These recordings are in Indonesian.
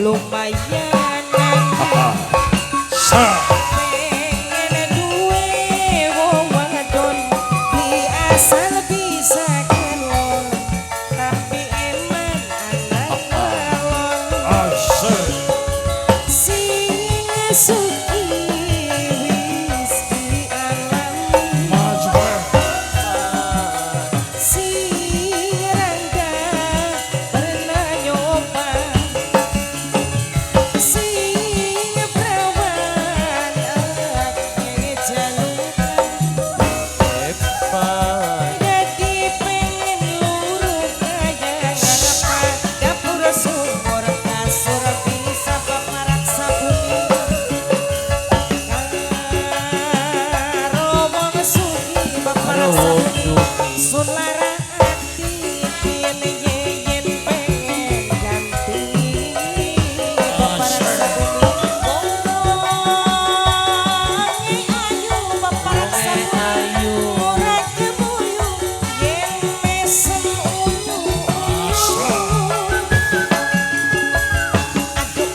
lumayan nanging pengen duwe wong wadon di asal bisa kelon tapi eman anak kalon sing suki wis di alam sing randa pernah nyoba sing perawan akhirnya jalukan jadi pengen luruh kayak ngapa dapur sumur kasur bisa paparak sabuni karo wong sugi paparak sabuni sun lara ati pilih yen pengen ganti paparak sabuni ayu paparak sabuni ora kemuyu yen mesem unyu aduk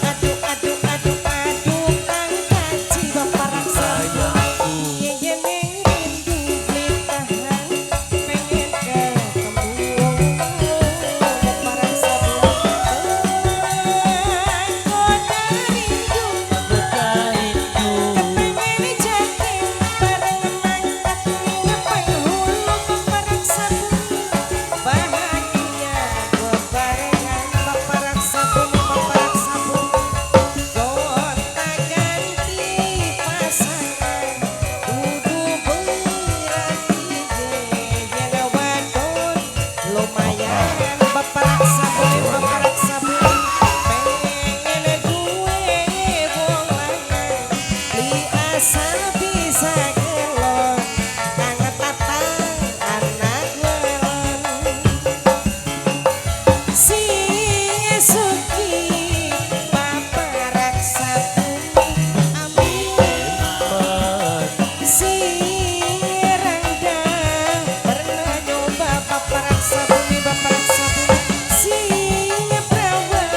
kang kaji paparak sabuni yen rindu blitahan pengen ketemu paparak sabuni goda rindu kepengen jatim bareng mangkat ning penghulu paparak sabuni bahagia bebarengan paparak sabuni gonta ganti pasangan kudu berarti yen wadon lumayan paparak sabuni pengen duwe wong lanang li asal bisa kelon anget tatang anak welon sing suki paparak sabuni amin sing randa pernah nyoba paparak sabuni sing perawan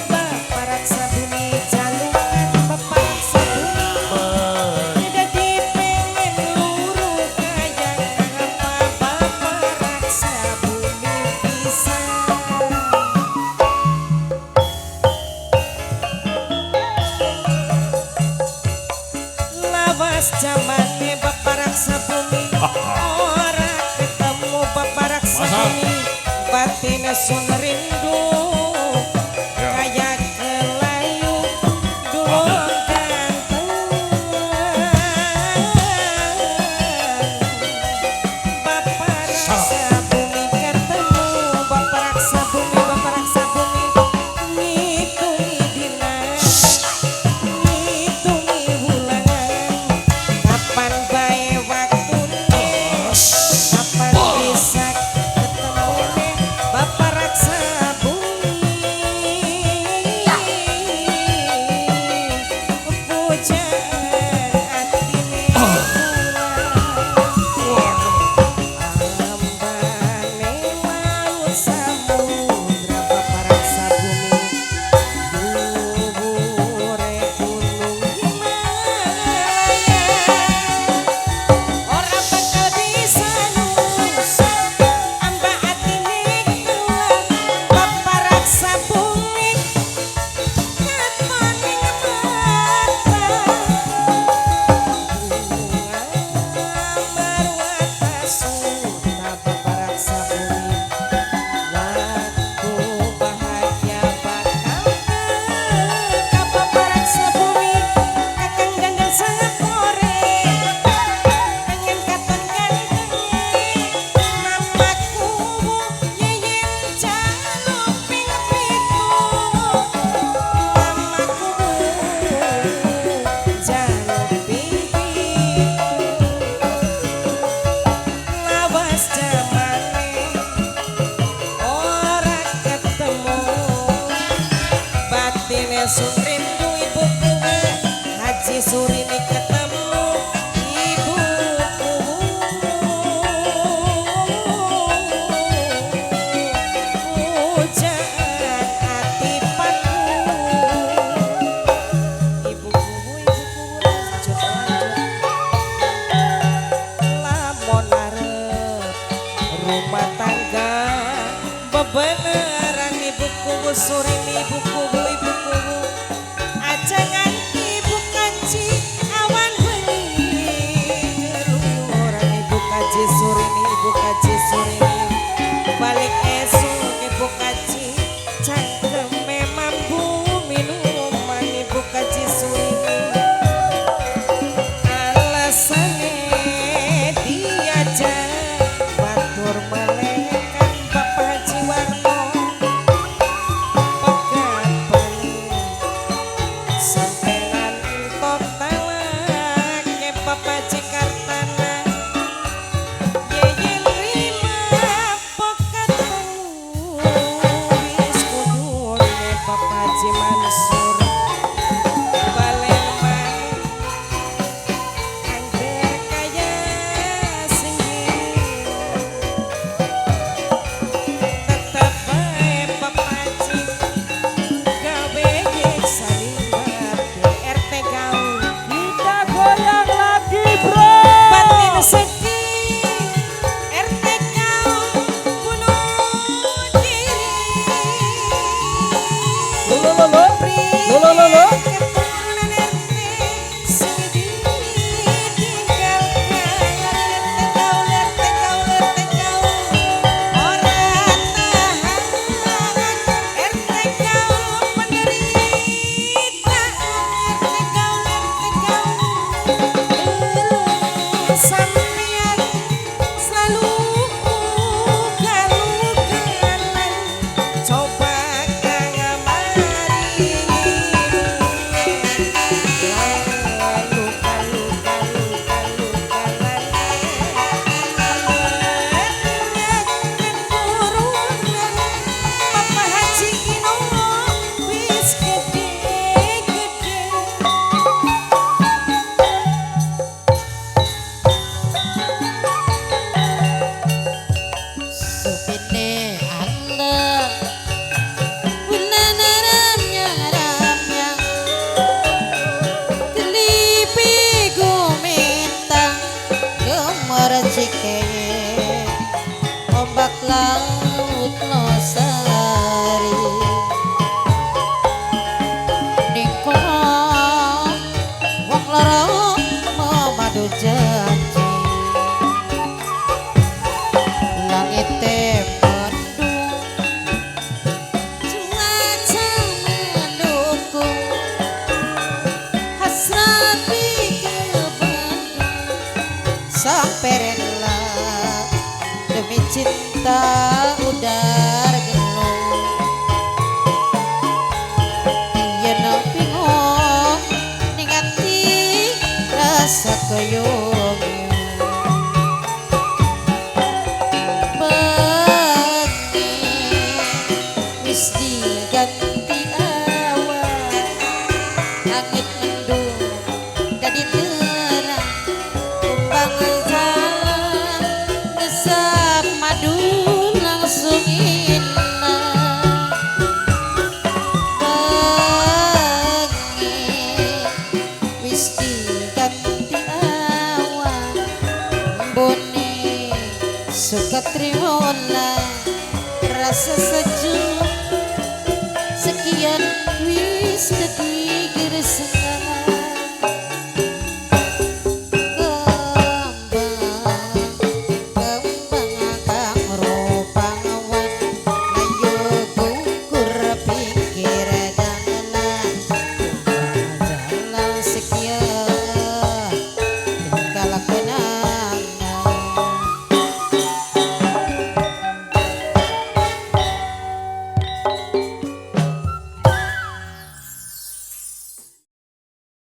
paparak sabuni jalukan paparak sabuni jadi pengen luruh kayak ngapa paparak sabuni bisa lawas jamane paparak sabuni ora ketemu paparak sabuni batin sun rindu kayak kelayu dulur ganteng paparak sabuni ketemu paparak sabuni ngitungi dina ngitungi wulan kapan bae waktune kapan bisa ketemune paparak sabuni pujaan atine ambane laut samudra paparak sabuni dhuwure gunung Himalaya ora bakal bisa nusuk amba atine kelan paparak sabuni katone marwata suta paparak sabuni waktu bahagia bakal ke paparak sabuni kakang gandeng sangat more pengen katon ganteng namaku yeyen jaluk ping pitu namaku jaluk ping pitu lawas jamane ora ketemu batine sun rindu ibuku Haji Surini ketemu ibuku pujaan ati ibuku surini ibuku aja nganti ibu kaji awan bengi keluyuran ibu kaji surini balik esok ibu kaji cangkeme mampu minuman ibu kaji surini alasane diajak batur melekan Bapak Haji Warno pegapan sampenan total ke Bapak Haji Kartana yeyen rima pokat wis kudune Bapak Haji Mansur balen man angger kaya singgih tetep bae Bapak Haji gawe salimbar RT gaul Kita goyang lagi bro. batin seki RT gaul bunuh diri Lo. Priye keturunan RT sing ditinggalkan RT gaul ora tahan RT gaul penderita RT gaul sampeyan selalu ugal-ugalan coba kang Bapak Haji Kino wis gede-gede Supine Allah Ulanaramnya Kelipi gumitang Gemar cikeye Ombak laut losari Ningkong Wong lorong memadu janji langit mendung cuaca mendukung hasrat ke Bandung sampai rela demi cinta udar gelung yen bingung ningati rasa keyong wis diganti awan langit mendung dadi terang kumbang jalan ngesap madu langsung inang bengi wis diganti awan bone suka trimola rasa